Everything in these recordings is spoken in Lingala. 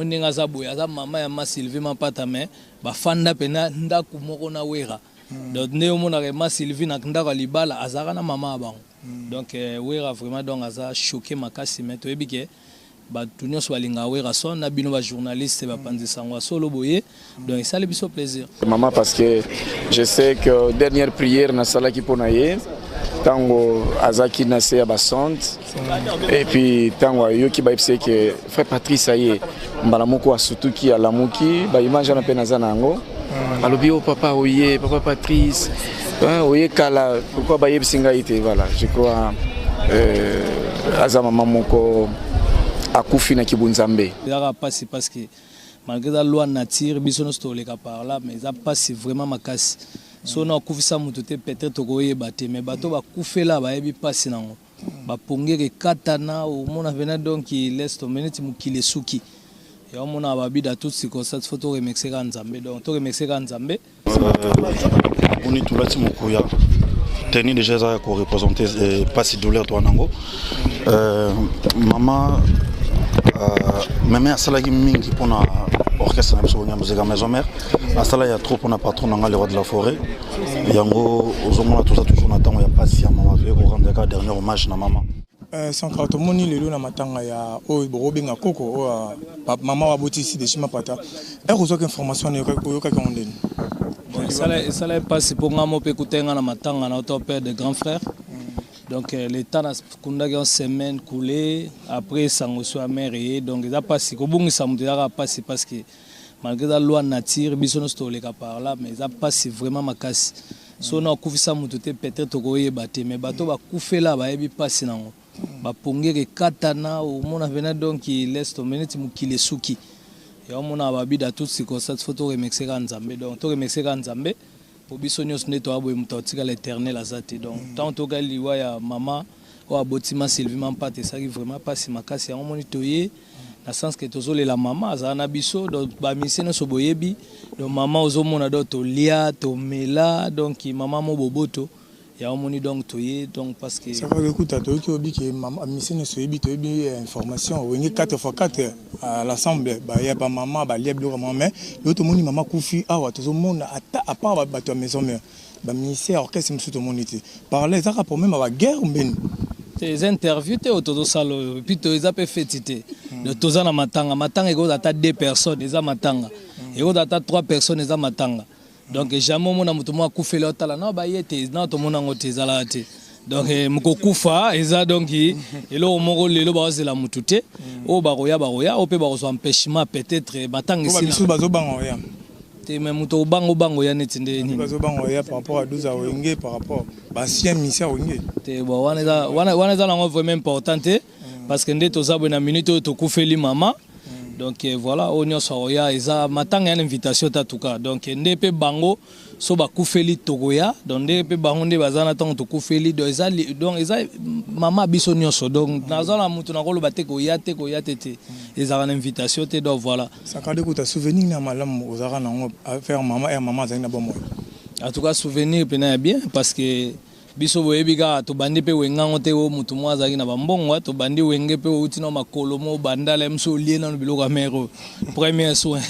monde ngaza boya za mama ya ma Sylvie Mampata mais ba fanda pena ndako moko na wera donc ne omona ke ma Sylvie na ndako libala azaka na mama bango donc wera vraiment donc aza choqué makasi mais to ebike ba tunyo so balinga wera son na bino ba journaliste ba panzisa ngwa solo boye donc ça le biso plaisir maman parce que je sais que dernière prière na sala ki pona ye tango azaki na se ya basante et puis tango yoki ba ipse que frère Patrice aye mbala moko asutuki alamuki ba image na pena za nango alobi o papa oye papa Patrice oye kala pourquoi ba yebsinga ite voilà je crois aza maman moko akufi na kibunzambe ya passer parce que malgré la loi nature biso no stoleka par là mais ça passe vraiment makasi so na kufisa mutu te peut-être koye baté mais bato ba kufela ba yebi passer nango ba pongere katana au mona vena donc il laisse tomber neti mukile suki ya mona ba bida tout circonstance photo remixer ka nzambe donc to remixer ka nzambe on est tout là ti mokoya teni déjà ça ko représenter pas si douleur toi nango maman même à cela qui mingi pour na orchestre na biso musique maison mère à cela il y a trop pour na patron na le roi de la forêt yango ozomona tout ça toujours na tango ya patient maman veut rendre ka dernier hommage na maman sans quand tout moni lelo na matanga ya o bobenga koko o maman wa botisi de Chima Pata et reçoit information yo ka ondeni ça là passe pour ngamo pe kutenga na matanga na auto père de grand frère. Donc l'état n'a pas une semaine coulée après sango soit mère donc il a passé au bon ça me passé parce que malgré la loi nature biso no stoleka par là mais ça passe vraiment makasi so na kufisa mutu te peut-être koye baté mais bato ba kufela ba yebi passe nango ba pongere katana au mona vena donc il laisse tomber neti mukile suki ya mona ba bida tout circonstance photo remixer ka nzambe donc to remixer ka nzambe pour bisonios neto abo mutotika l'éternel azate donc tant to galiwa ya mama o abotima Sylvie Mampata ça qui vraiment passe makasi ya moni toye na sens que tozole la mama azana biso donc ba miseno so boyebi donc mama ozomona do to lia to mela donc mama mo boboto ya moni donc toye donc parce que ça va écouter to ki obi que mama miseno so yebi to yebi information wengi 4x4 à l'assemblée ba ya ba mama ba lia bilo maman mais l'autre moni mama kufi awa tozomona ata à part ba to maison mère ba ministère orchestre musu to monité parler ça pour même ba guerre mbeni tes interviews te autozo salo puis to eza pe fetité de tozana matanga ego ata 2 personnes eza matanga ego ata 3 personnes eza matanga donc jamais mona mutu mo akufela otala na ba yete na to mona ngote ezala te donc mukokufa eza donc elo moko lelo ba zela mutu te o ba roya o pe ba so empêchement peut-être matanga si biso bazo bango ya te même mutu bango ya neti ndeni bazo bango ya par rapport à 12 a wenge par rapport ba ancien ministère wenge te bo wana eza na vraiment important te parce que ndeto zabo na minute to kufeli mama donc voilà onyo soya eza matanga une invitation ta tout cas donc ndepe bango so ba kufeli togoya donc ndepe bango nde bazana tango to kufeli donc eza mama biso nyonso donc nazala mutu na kolo bateko ya te eza une invitation te donc voilà ça quand écoute souvenir na malamu ozara na faire maman et maman zana bon en tout cas souvenir pena bien parce que biso boyebi ka to bandi pe wengango te o mutu mwa azaki na bambongo to bandi wenge pe uti na makolo mo bandala mso lie na biloko mère premier soin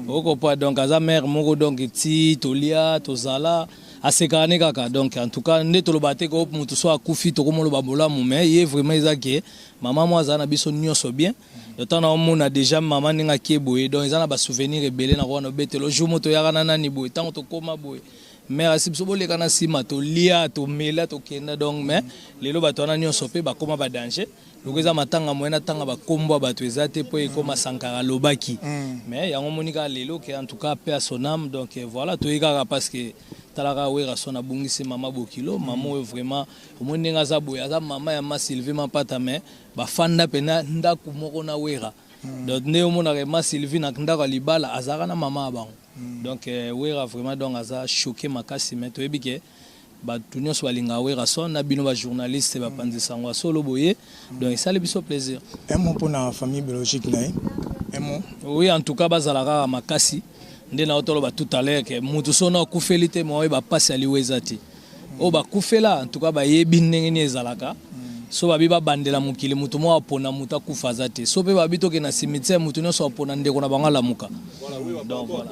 oko pas donc aza mère moko donc ti to lia to zala asekane kaka donc en tout cas nde to lobate ko mutu so akufi to ko mo loba bolamu mais ye vraiment ezaki maman mwa azana biso nyonso bien le temps na omona déjà maman ninga kieboye donc ezana ba souvenir ebele na ko na betelo jour to yaka na nani boye tant to koma boye mais asibso boleka na sima to lia to mela to kenda donc mais lelo bato wana nyonso pe bakoma ba danger lokoza matanga moyena tanga bakombo bato ezate po ekoma sankara lobaki mais yango monika lelo que en tout cas paix à son âme donc voilà to yeka parce que talaka wera sona bungisi mama bokilo maman vraiment omonenga za boya za mama ya ma Sylvie Mampata mais ba fanda pena ndako moko na wera donc ne omona ma Sylvie na ndako libala azaka na mama bango donc wera vraiment donc aza choqué makasi mais to ebike ba tunyo so balinga wera son na bino ba journaliste ba panzisa ngwa solo boye donc ça le biso plaisir un mot pour la famille biologique là un mot oui en tout cas bazalaka makasi nde na otolo ba tout à l'heure que mutu sona kufelite mo ba passe ali wezati o ba kufela en tout cas ba yebi ndenge ni ezalaka so babi babandela mokili mutu mo apona mutu akufa za te so pe babi toke na cimetière mutu nyonso apona ndeko na bango alamuka. Donc voilà.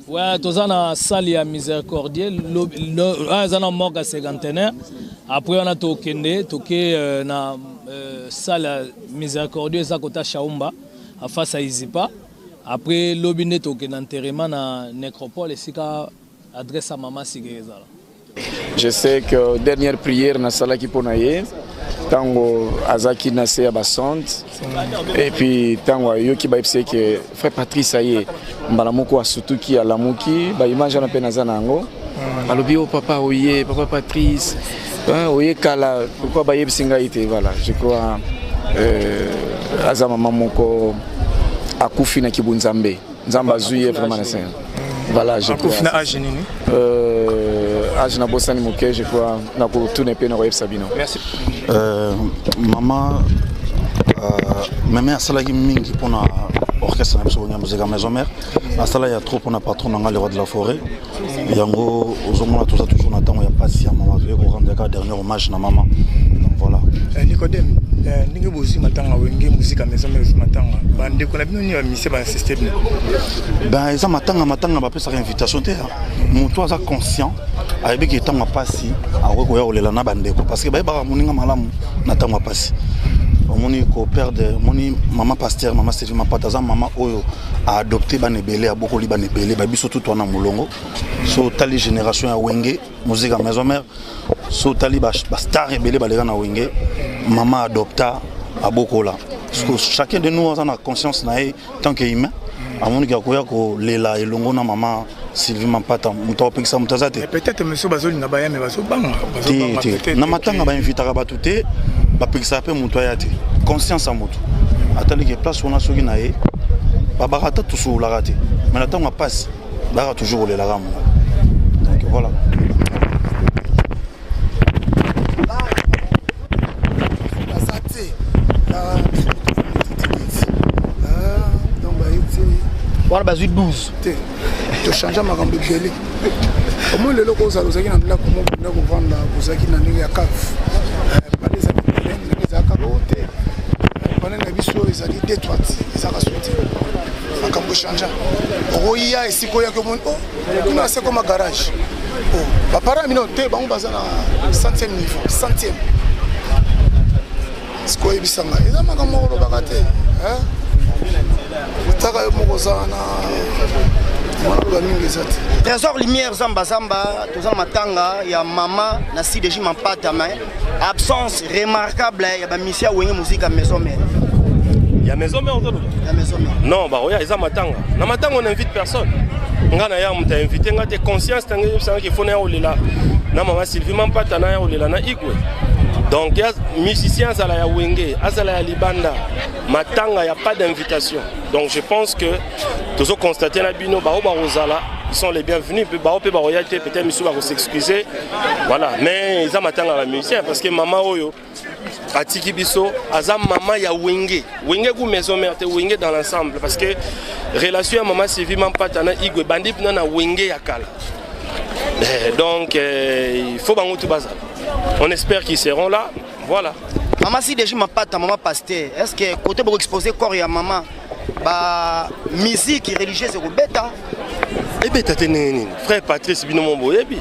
Ouais, toza na salle ya miséricordieux eza na morgue cinquantenaire. Après on a toqué na salle miséricordieux eza kota Chaumba à face à Izipa. Après lobine toqué na enterrement na nécropole et sika adresse à maman Sigeza. Je sais que dernière prière na sala ki ponaye tango azaki na se abasante et puis tango yoki ba ipse que frère Patrice aye mbala moko asutuki alamuki ba image na pena zanango alobi o papa oye papa Patrice oye kala pourquoi ba yebsinga ite voilà je crois aza maman moko akufi na kibunzambe nzamba zuye vraiment na sen voilà je crois akufi na âge nini âge na bosani moke je crois na ko tourner pe na Sabino. Merci. Maman même asalaki mingi pona orchestre na biso bonya musique maison mère asala ya trop pona patron na le roi de la forêt yango ozomona tout ça toujours na tango ya pasi ya maman ko rendre ka dernier hommage na maman. Donc voilà. Nicodème ndenge bozi matanga wenge musique maison mère matanga bande ko na bino ni ba mise ba système ben eza matanga ba pesa invitation te mutu aza conscient ayebi ki tango pasi akoya olela na bandeko parce que ba moninga malamu na tango pasi omoni ko perdre moni maman pasteur maman Sylvie Mampata maman oyo a adopté banebele a beaucoup li banebele ba biso tout wana mulongo so tali génération ya wenge musique à maison mère so tali ba star rebelle ba na wenge maman adopta a beaucoup là parce que chacun de nous a la conscience na tant que humain amoni ka koya ko lela elongo na maman Sylvie Mampata muto pekisa mutazate peut-être monsieur bazoli na bayame bazobanga na matanga ba invitaka batute ba pekisa pe muto ayate conscience à muto atali que place on a soki na ye ba barata toujours la raté mais la temps passe ba toujours le la ram donc voilà voilà bazui 12 to changer makambo belé comment le loko za lozaki na ndela komo na ko vanda kozaki na ndenge ya kaf pale za ndenge za kabote pale na biso ezali détroite za ka souti makambo changer roya esiko ya ko mon kuna c'est comme garage ba para mino te bango baza na 100e niveau 100e siko ebisanga eza makambo ko bakate taka mokozana Trésor Lumière Zamba Zamba, tous en matanga, il y a maman, Nassi de Jim en pâte, absence remarquable, il y a Missia Wenge musique à maison mère. Il y a maison mère non, bah oui, il y a matanga. Na matanga on n'invite personne. Ngana ya mta invité, ngana te conscience tangi qu'il faut na olela. Na maman Sylvie Mampata na olela na igwe. Donc il y a musiciens à la Wenge, à la Libanda, matanga, il n'y a pas d'invitation. Donc je pense que tous ont constaté la bino ils sont les bienvenus, peut-être monsieur va s'excuser. Voilà, mais ils ont matanga la musicien parce que maman oyo atiki biso azam maman ya Wenge. Wenge ku maison mère te Wenge dans l'ensemble parce que relation à maman Sylvie Mampata na igwe bandi na Wenge ya kala. Donc il faut bango tout bazar. On espère qu'ils seront là. Voilà. Maman si déjà ma patte maman pasteur. Est-ce que côté pour exposer corps ya maman ba musique religieuse c'est bêta. Et bêta tenene frère Patrice bino mon boyebi.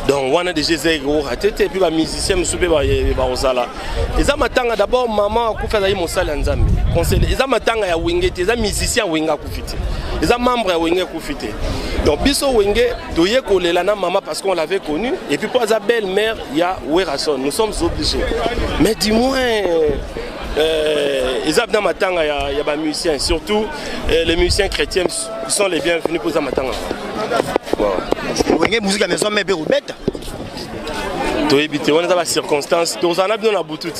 Donc on a des Jésus gros ratété puis ba musicien musube ba osala. Eza matanga d'abord maman akufa za mosala nzambe. Conseil eza matanga ya Wenge eza musicien Wenge akufite. Eza membre ya Wenge akufite. Donc biso Wenge doye kolela na maman parce qu'on l'avait connu et puis pour sa belle-mère il y a Werason. Nous sommes obligés. Mais dis-moi ils ont matanga ya ba musiciens surtout les musiciens chrétiens sont les bienvenus pour ça matanga. Wenge musique à maison mais bête. To éviter on a des circonstances to on a bien na boutout.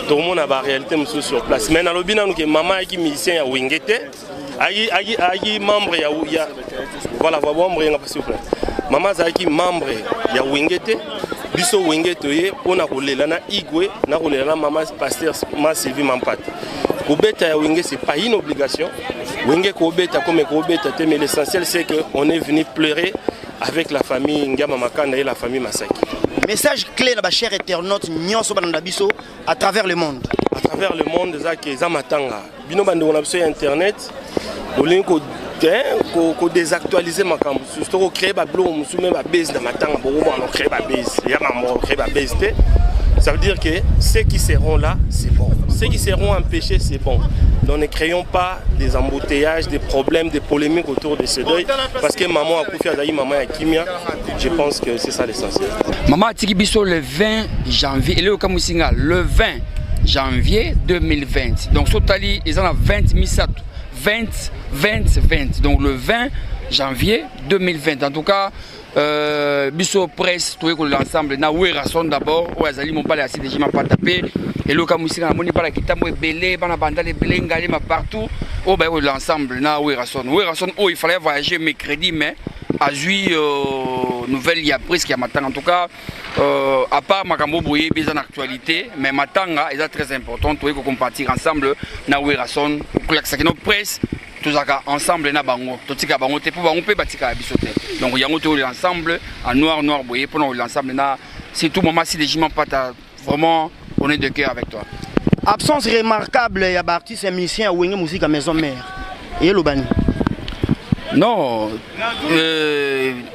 To mon a ba réalité monsieur sur place. Mais na lobina nous que maman qui musicien ya Wenge te ayi membre ya voilà membre nga s'il vous plaît. Maman zaki membre ya Wenge te biso Wenge toye pona kolela na igwe na kolela na maman pasteur ma Sylvie Mampata. Kobeta ya Wenge c'est pas une obligation. Wenge kobeta comme kobeta te mais l'essentiel c'est que on est venu pleurer avec la famille Ngama Makanda et la famille Masaki. Message clé là, cher internaute, nyonso bananda biso à travers le monde. À travers le monde, ça matanga. Bino bande on a sur internet, on link ko désactualiser ma campus. Surtout créer ba blog, on soumet ba base dans matanga, on crée ba base. Il y a ma créer ba base. Ça veut dire que ceux qui seront là, c'est bon. Ceux qui seront empêchés, c'est bon. Donc ne créons pas des embouteillages, des problèmes, des polémiques autour de ce deuil. Parce que maman a Koufi Azaï, maman a Kimia. Je pense que c'est ça l'essentiel. Maman a Tikibiso le 20 janvier, et le 20 janvier 2020. Donc Sotali, ils en ont 20 Misato. 20. Donc le 20 janvier 2020. En tout cas, biso presse tout l'ensemble na Werason d'abord ou azali mon palais assis déjà pas tapé et le kamusika na moni pas la kitambo belé bana banda les belé ngali ma partout au ba l'ensemble na Werason oh il fallait voyager mercredi mais à juillet nouvelle il y a presque à matin en tout cas à part makambo boye bizan actualité mais matanga est très important tout qu'on compartir ensemble na Werason pour la sakino presse tous ensemble na bango totika bango te pour bango pe batika bisote donc yango to ensemble en noir boyer pour l'ensemble na c'est tout moment si déjà pas vraiment on est de cœur avec toi. Absence remarquable ya ba artiste musicien wenge musique à maison mère et lobani. Non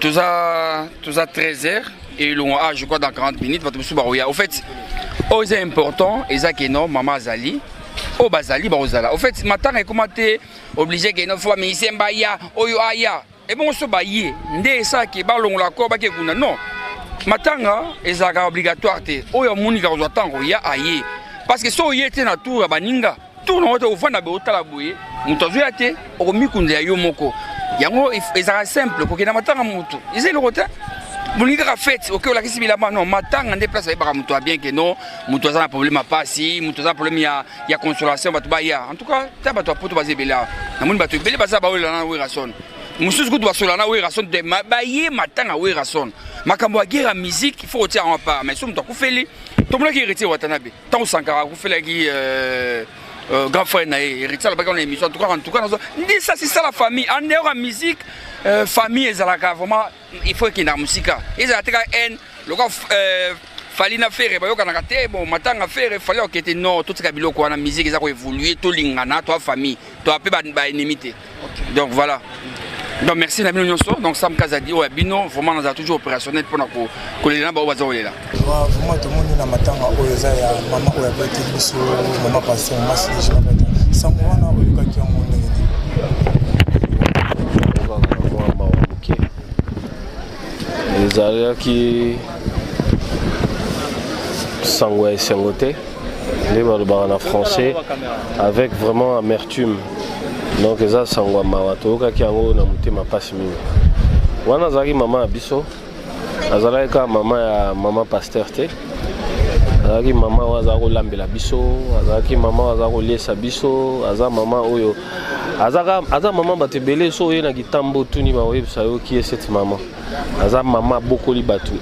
tout ça 13h et je crois dans 40 minutes va tout baroya. Au fait c'est important et ça que non maman Zali au bazali barozala. Au fait matin est commenté obligé que nos fois musicien baya oyo aya et bon so baye ndé ça qui balong la ko ba ke kuna non matanga ezaka obligatoire te oyo munika ko tango ya aye parce que so yete na tour baninga tour no to ufana be otala boye mutozo yate o mikunde ya yo moko yango ezaka simple ko kena matanga mutu ezelo kota Monika a fait, ok, la question là-bas, non, matang en déplace avec Baramutoa, bien que non, Mutoza a un problème à passer, Mutoza a un problème, il y a consolation, en tout cas, tu as un peu de base bela. Namoun batu bela basa ba wela na werason. Musus good basola na werason de mabaye matang a werason. Makambo guerre musique, il faut retirer en part, mais somme to kufeli, to mona ki retire Watanabe. Tant Sankara kufela ki grand frère na héritier la bagarre l'émission en tout cas ça c'est ça la famille en dehors de musique famille ezalaka vraiment il faut qu'il y ait la musique ezalaka en le gars fallait na faire ba yokana te bon matanga faire fallait que était non tout ça biloko na musique ezako évoluer to lingana to famille to pe ba ennemité donc voilà. Donc merci Nabino Nyonso, donc Sam Kazadi, ouais, Bino, vraiment nous a toujours opérationnel pour que les gens soient là. Vraiment tout le monde est dans matanga, oyoza ya maman oya bete biso, maman passé, maman si je m'appelle. Sans moi na oyoka ki amonde. Les arrières qui sangwa et sangoté, les balbans en français, avec vraiment amertume. Donc ça sangwa mawato ka kiango na mutema pasi mimi wana zaki mama abiso azala ka mama ya mama pasteur te azaki mama waza ko lambela biso azaki mama waza ko lesa biso aza mama oyo aza mama batebele so yena kitambo tuni ba websa yo qui est cette maman aza mama bokoli batu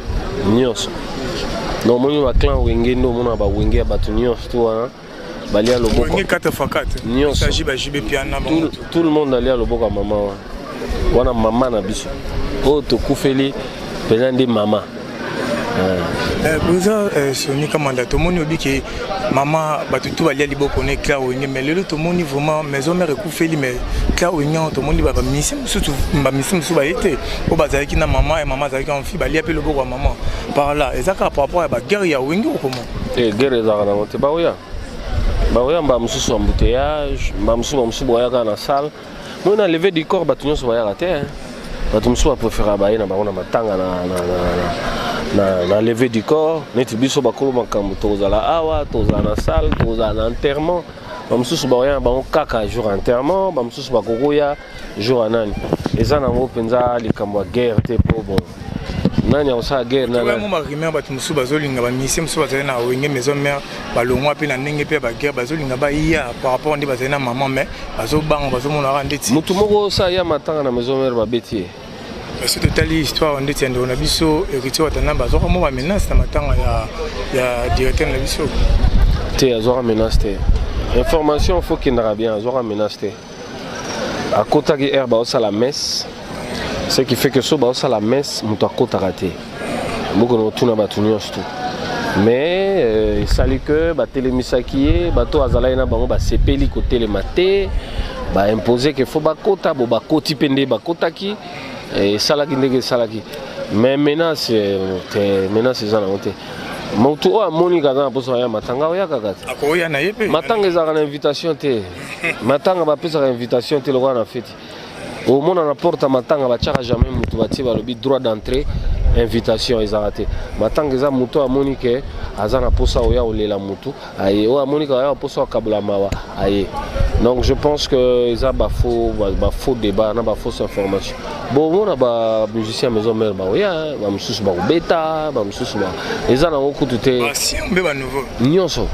nyonso no moni wa clan wenge ndo mona ba wenge batu nyonso to wana balia loboko tout le monde allait à loboko maman wana maman na biso o to kufeli penande maman Boza soni kamanda to moni obiki maman batutu balia liboko ne kla wenge mais lelo to moni vraiment maison mère kufeli mais kla wenge to moni baba misi musutu ba misi musu ba été o bazaki na maman et maman zaki en fille balia pe loboko maman par là ezaka par rapport à ba guerre ya wenge ou comment guerre ezaka na monte ba oya bah mba mususu embouteillage mba mususu boyaka na salle nous na lever du corps batu nyonso bayaka te batu mususu bapréféra baye na bango na matanga na lever du corps neti biso bakolo makambo tozala awa tozala na salle tozala na enterrement ba mususu baoya bango kaka jour enterrement ba mususu bakokoya jour anani eza nango mpenza likambo ya guerre te po bon nani a guerre nana mo marimé ba tumusu bazolinga ba misi musu bazali na wenge maison mère balongwa pe na ndenge pe ba guerre bazolinga ba iya par rapport ndi bazali na maman mais bazobanga bazomona ka ndeti mutu moko sa ya matanga na maison mère ba betier mais c'est totali histoire ndeti ndo na biso héritier watana bazoko mo ba menace na matanga ya directeur na biso te azora menace te information faut qu'il n'aura bien azora menace te à côté de herbe au la messe Ce qui fait que so ça la messe muto akota raté. Beaucoup no tuna batunyo tout. Mais ça lui que ba télémisaki bato azala na bango ba sepeli ko télématé ba imposer que faut ba kota bo ba koti pende ba kotaki et salaki ndenge salaki. Mais maintenant c'est ça na honte. Moto a Monica dans poso ya matanga oya kakata. Akoya na yepe. Matanga za na invitation te. Matanga ba pesa invitation te lokwa na fête. Au monde on apporte matanga ba chaka jamais mutu bati ba lobi droit d'entrée invitation ezarate. Matanga za mutu a Monica azana posa oya olela mutu. Aye o a Monica oya posa kabula mawa. Aye. Donc je pense que ils a faux débat, na ba fausse information. Bon on ba musicien maison mère ba oya ba mususu ba beta ba mususu ba ezana okututé. Ba si on be ba nouveau. Nyonso.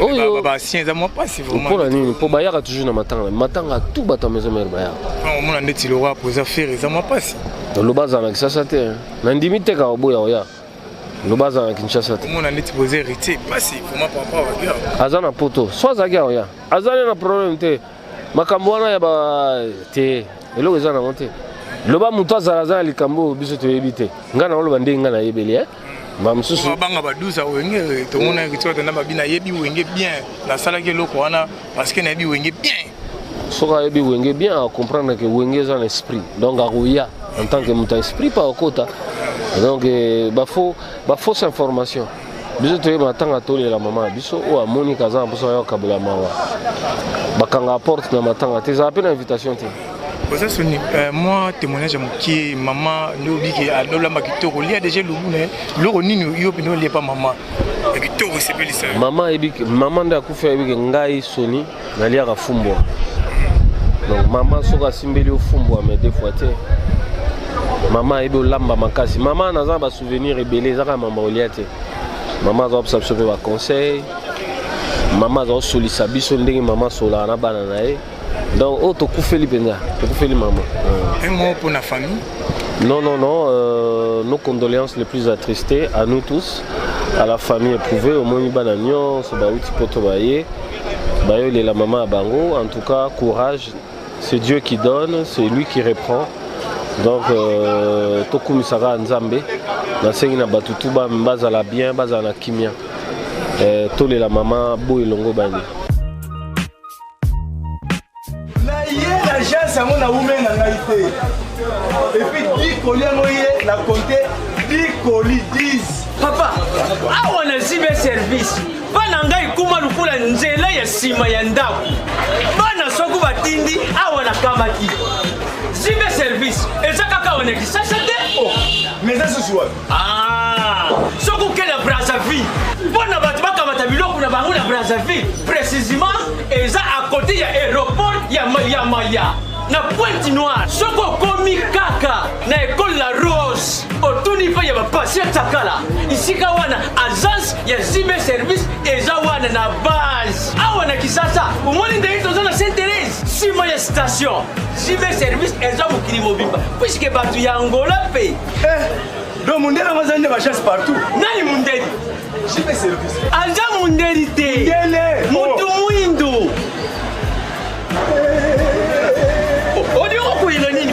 Oh ba si ezama pas si vraiment. Pour la nuit pour ba yaka toujours na matanga tout ba ta maison mère ba ya. On a ndeti le roi poser faire ezama pas si. Le baza na Kinshasa te. Na ndimite ka oboya oya. Le baza na Kinshasa te. On a ndeti poser héritier pas si comment papa va dire. Azana poto. Soit zaga oya. Azana na problème te. Makambo wana ya ba te. Elo ezana monte. Le ba muto azala likambo biso te yebite. Ngana olo bande ngana yebeli Mamsusu. Banga ba 12 wenge to mona ki tsoto na babina yebi wenge bien. La sala ke loko wana parce que na yebi wenge bien. Soka yebi wenge bien à comprendre que wenge est un esprit. Donc arouya en tant que muta esprit pas au kota. Donc fausse information. Biso to yeba tanga tole la maman biso o amoni kaza mposo yo kabula mawa. Bakanga porte na matanga te za appelle invitation te. Moi, témoignage à mon qui maman nous dit que à la makitoro il y a déjà le bout le ronino yo pino il pas maman makitoro c'est plus ça maman ebi maman nda kufa ebi ngai soni na lia ka fumbo donc maman soka simbeli o fumbo mais des fois te maman ebi lamba makasi maman naza ba souvenir rebelé zaka maman oliate maman za observer ba conseil maman za solisa biso ndenge maman sola na bana na e. Donc, tu coupes les pénales, tu coupes les mamans. Un mot pour la famille? Non, nos condoléances les plus attristées à nous tous, à la famille éprouvée, au moins bananion, c'est baouti potobaye, bayo la maman à Bango. En tout cas, courage, c'est Dieu qui donne, c'est lui qui reprend. Donc, toku misara nzambe, na sengi na batutuba mbaza la bien, baza na kimia. Tole la maman bo ilongo bani. L'agence à mon amour et puis 10 colis à la compter 10 colis 10. Papa, on a cyber service. Bananga ikuma lukula nzela ya sima ya ndaku. Bana soku batindi awana kamaki. Cyber service. Ezaka ka on est ça oh. Mais ça ce soir. Ah, soku kena Brazzaville. Bona batbaka batabiloko na bango na Brazzaville. Précisément, eza à côté ya aéroport ya Maya. Na Pointe Noire, soko komi kaka na école La Rose. Otuni pa ya ba patient takala. Ici ka wana agence ya cyber service eza wana na base. Awana kisasa, umoni ndenge tozana Sainte-Thérèse. Sima ya station. Cyber service eza mukili mobimba. Puisque batu ya Angola pe. Donc mundela mazande ba chasse partout. Nani mundeli? Cyber service. Anja mundeli te. Ngele. Mutu muindo.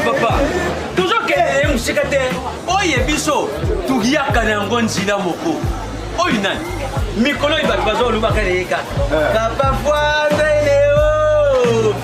Papa, toujours que un secrétaire, oye biso, tu yaka na ngonzina moko. Oye nan, mikolo iba bazo luba kale yeka. Papa foi ndele o,